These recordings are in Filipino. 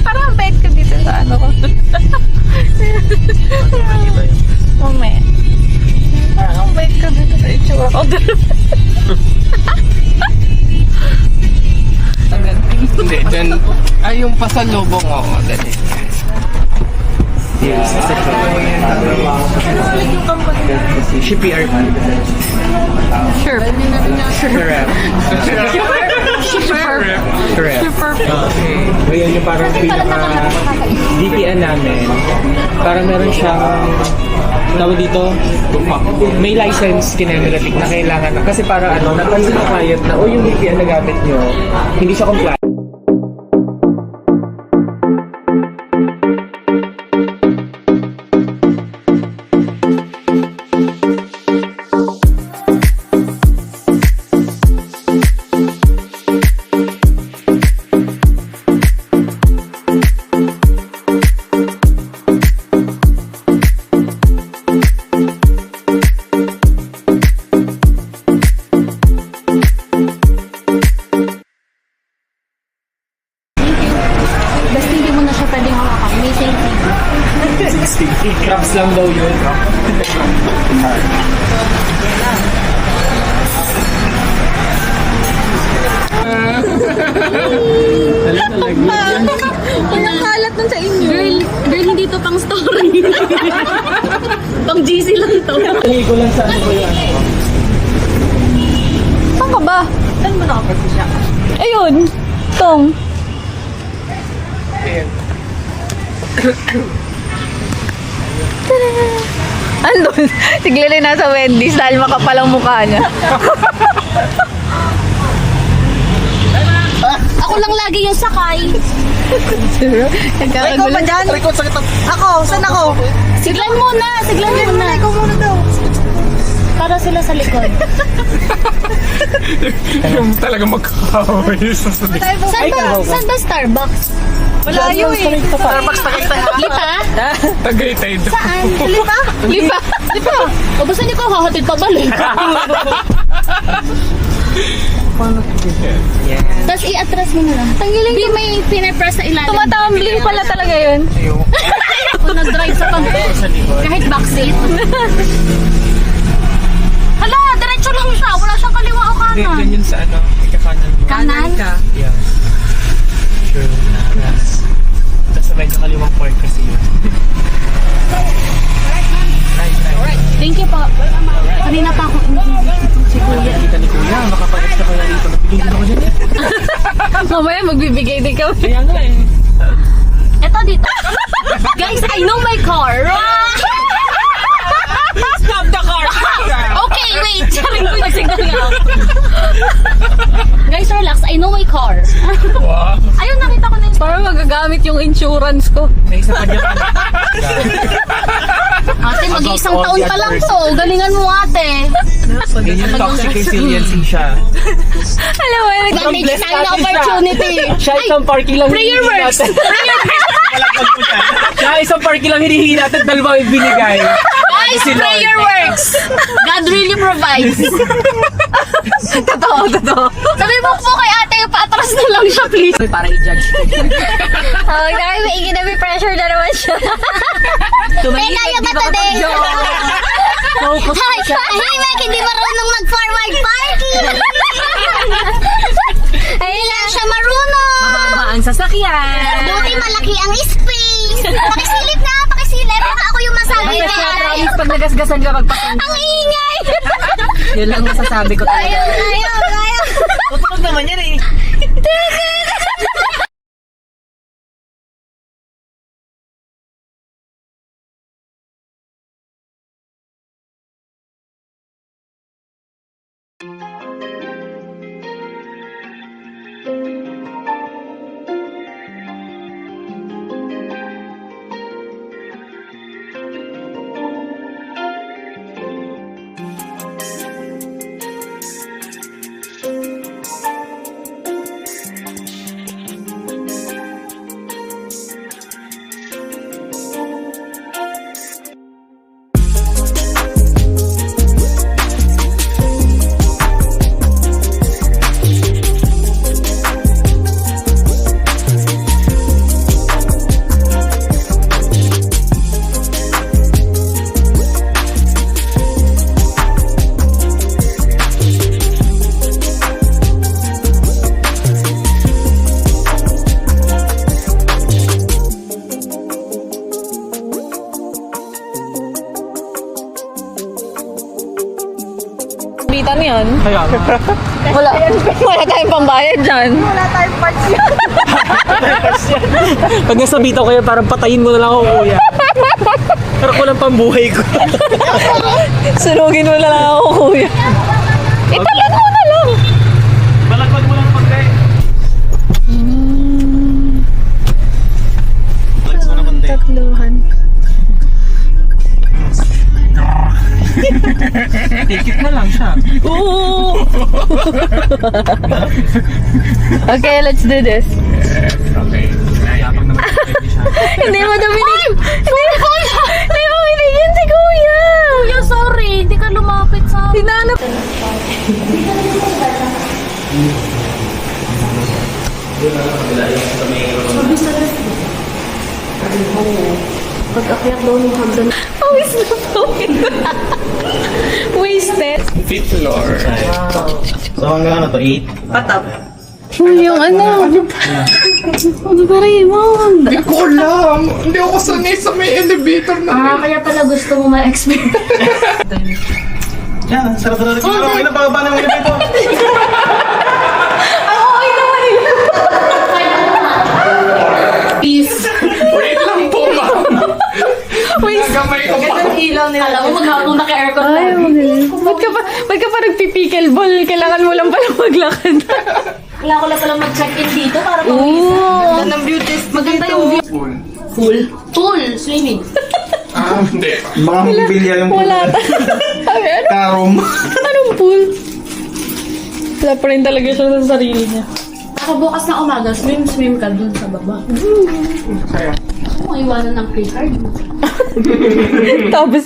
Parang bait ka dito sa ano ko. Mamaya. Parang bait ka dito sa itsura ko. Hindi, dyan. Ay, yung pasalubong ako. Dali. Yeah. CPR. Sure. Ngayon yung parang DPN namin. Parang meron siyang tawag dito, may license kinemelatic na kailangan na. Kasi parang napansin ng client na, yung DPN na gamit nyo, hindi siya compliant. Basta hindi mo na siya pwedeng hawakan. May safety. Crabs lang daw yun. Anong kalat nun sa inyo? Girl, hindi to pang story. Pang GC lang to. Ligo lang sa ano ko yun. Saan ka ba? Saan mo nakapagsi siya? Ayun. Tong. Andun. Si Glary nasa Wendy's dahil makapal ang mukha niya. Ako lang lagi yung sakay. Ikaw pa dyan? Ako, saan ako? Siglan muna. Ikaw muna daw. Para sila sa likod. Yung talaga magkakaway sa sabi. Saan ba Starbucks? Malayo eh. Starbucks Tagaytay. Lipa? Tagaytay doon. Saan? Lipa. O basta niyo ko hahatid pabalik. Tapos i-atras mo na lang. Tanggiling Hindi may pinapress sa ilalim. Tumatumbling pala talaga yun. Ako nag-drive sa kahit backseat. Hala, diretso lang siya. Wala siyang kaliwa o kanan. Ganyan sa ano, ikakanan mo. Kanan? Yeah. Sure. Yes. Tapos sabay sa kaliwang park kasi yun. Thank you po. Kanina pa ako si Kuya. Kita ni Kuya, makapag-extra pa na rito. Nagbigay din ako dyan. Mamaya magbibigay din kami. Kaya nga eh. Eto dito. Guys, I know my car. Stop the car! Okay, wait. Sabi ko nagsignal nga ako. Guys, relax. I know my car. Wow. Ayun, nakita ko na yung Parang magagamit yung insurance ko. May isa pa dyan. ate, mag-iisang taon pa lang to. Galingan mo ate. Ganyan toxic resiliency siya. Alam mo, Advantage tayo na opportunity. Siya isang parking lang Prayer hinihingi works. natin. Siya isang parking lang hinihingi natin, dalawa yung binigay. Guys, Si Lord. prayer works. God really provides. totoo. Sabi mo po kay ate, paatras na lang siya, please. Para i-judge. Oh, dahil may may pressure na naman siya. May kaya ba today? Ay, Mike, hindi marunong mag-forward parking. Ay, lang siya marunong. Mahaba ang sasakyan. Buti malaki ang space. Pakisilip na, pakisilip. Baka ako yung masabi Ay, na. promise, pag nagasgasan ka magpapunta. Ang ingay. Yun lang masasabi ko talaga. Ayaw. Tutulog naman yan eh. Wala tayong pambayad dyan. Wala tayong parts yan. Pag nasa bitaw kayo, parang patayin mo na lang ako, kuya. Pero kulang pambuhay ko. Sunugin mo na lang ako, kuya. Italan mo na lang. Balagpag mo lang pagka. Takluhan. Tikit na lang siya. Oo. Okay, let's do this. Okay. Yapag naman siya. Hindi mo Dominic. Hindi mo binigyan si kuya. Kuya, sorry. Hindi ka lumapit sa akin. Hinanap. Pag-akyat daw ng hagdan. Pawis na pawis. Wasted. Fifth floor. So hanggang ano to? 8? Patap. Yung ano. Ano ba Raymond? Hindi ko alam. Hindi ako sanay sa may elevator na. Kaya pala gusto mo ma-expert. Yan, sarap na rin. Okay na, pababa na yung elevator. Peace. Wait lang po, ma'am. Nagamay ko pa. Ang ilaw nila. Alam mo, maghapon naka-aircon Ay, na. magaling. Ba't ka pa nagpipickleball? Kailangan mo lang pala maglakad. Wala ko lang palang mag-check-in dito para Oo. Ganda ng beauty spot maganda dito. yung view. Full. Pool, swimming. Ah, hindi. Mga mobilya yung Wala ano? karom. Anong pool? Wala pa rin talaga siya sa sarili niya. Ako bukas na umaga, swim ka dun sa baba. Kaya. Kung iwanan ng free card. Tapos,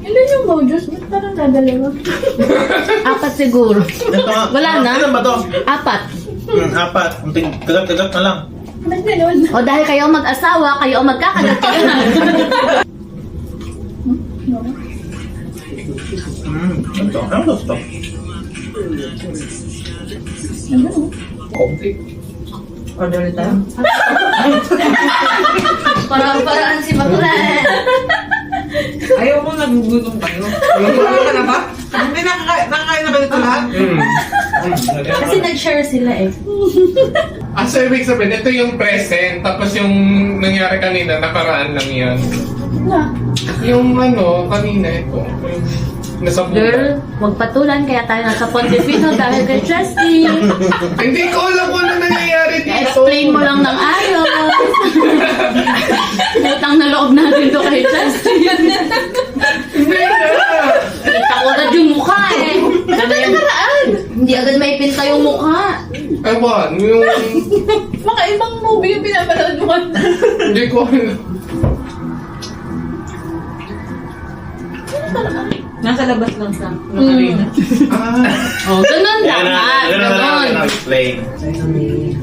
Ilan yung mojos? Ba't parang dadalawa? Apat siguro. Ito nga. Wala na? Ilan ba to? Apat. 4. Unting kagat-kagat na lang. Ba't ganun? O dahil kayo ang mag-asawa, kayo ang magkakagat-kagat. Ito. Ano to? Ito. Order ulit tayo. Parang si Bakla. Ayaw mo nagugutom kayo. Ayaw ka na ba? Hindi nakakain na ba dito lahat? Kasi nag-share sila eh. Ah, so ibig sabihin, ito yung present, tapos yung nangyari kanina, nakaraan lang yan. Na. Yung ano, kanina ito. Yung nasa bulan. Girl, huwag patulan kaya tayo nasa Ponte-Pino dahil kay Chesty. Hindi ko alam kung ano nangyayari dito. Explain mo lang ng ayos. Utang na loob natin to kay Chesty. Hindi na. Kita ko agad yung mukha eh. Ano yung naraan? Hindi agad may pinta yung mukha. Ewan, yung... Baka ibang movie yung pinapanood mo. Hindi ko alam. Nasa labas lang sa nakarina. Ah, Oh, ganun dapat. Ganun. Explain.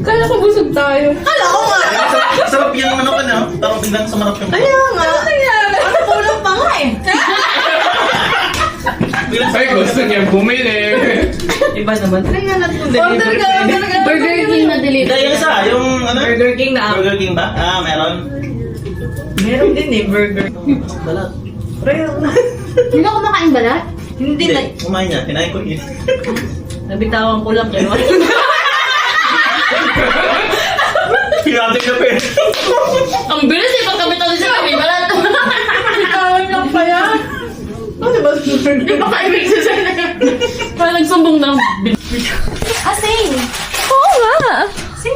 kala ko busog tayo. Kala ko nga. Sarap yung ano ka na. Tapos biglang sumarap yung... Kaya nga. Ano kulang pa nga eh. ay gusto niya bumili. Iba naman. Kaya natin yung Order ka, order ka. Burger King na deliver. Hindi, yung isa. Yung ano? Burger King na ako. Burger King ba? Ah, meron. Meron din eh, burger. Balat. Pero Hindi ako kumakain balat? hindi Hindi, na. kumain niya. Kinain ko yun. Nabitawan ko lang kayo. Pinatik na pera. Ang bilis eh, pagkabitan siya kami balat. Bitawan lang pa yan. Ano ba? Hindi pa kaibig siya siya. Parang nagsumbong ng Asing! Oo nga.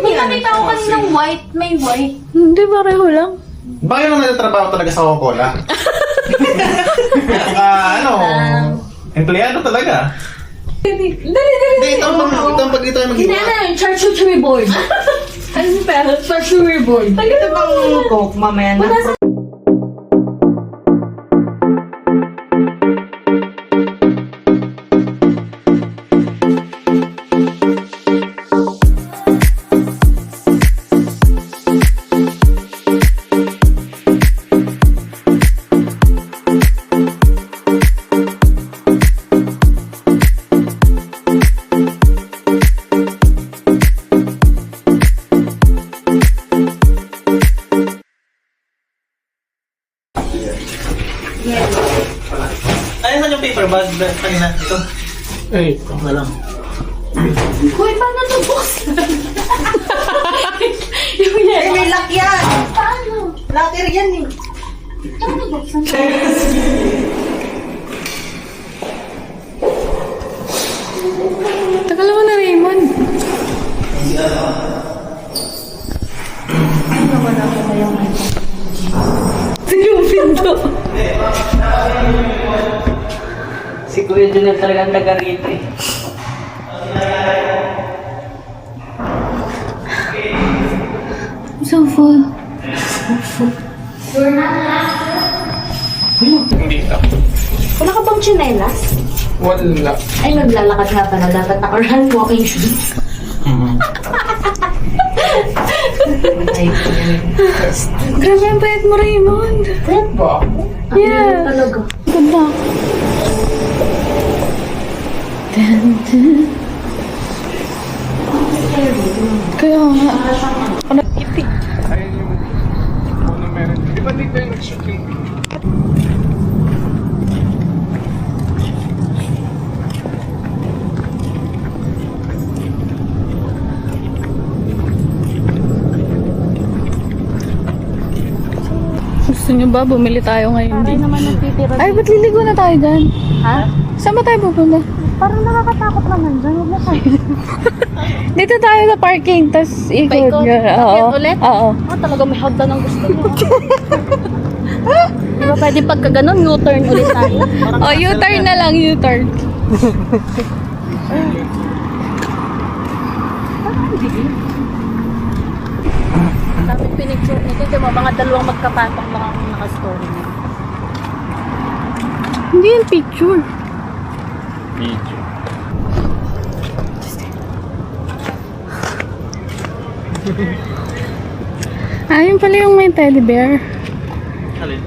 May nakita ko kaninang white, may white. Hindi, pareho lang. Baka yung nagtatrabaho talaga sa Coca-Cola. Baka ano, empleyado talaga. Dali. Hindi, ito ang pag dito ay Hindi mag-iwa. na, charcuterie board. Ano pera? Charcuterie board. Ito bang coke mamaya na? kanina. Ito. Ay, ito. Na lang. Hoy, paano ito buksan? Yung Eh, may lock yan. Paano? Locker yan eh. Paano buksan? Tagal mo na, Raymond. Yung pinto. Si Kuya Junel talaga ang taga rito eh. So full. Hindi ito. Wala ka bang chinelas? Wala. Ay, naglalakad nga pala. Dapat naka-run walking shoes. Grabe ang bayad mo, Raymond. Ba? Yeah. Talaga. Good luck. Dun, dun. Kaya nga. Ano, itik. Ayun yung monument. Di ba dito yung nag-shoot yung Gusto nyo ba? Bumili tayo ngayon din. naman nagtitira. Ay, ba't liligo na tayo dyan? Ha? Saan ba tayo pupunta? Parang nakakatakot naman dyan. Huwag mo kayo. Dito tayo sa parking, tas ikot. Paikot? Yun. Oo. Paikot ulit? Oo. Talaga may hagdan ang gusto niyo. Di ba pwede pagka ganun, U-turn ulit tayo? Oh, U-turn na lang, U-turn. Dami pinicture nito. Di ba mga dalawang magkapatong lang ang naka-story niya. Hindi yan picture. video. Ah, yun pala yung may teddy bear. Alin?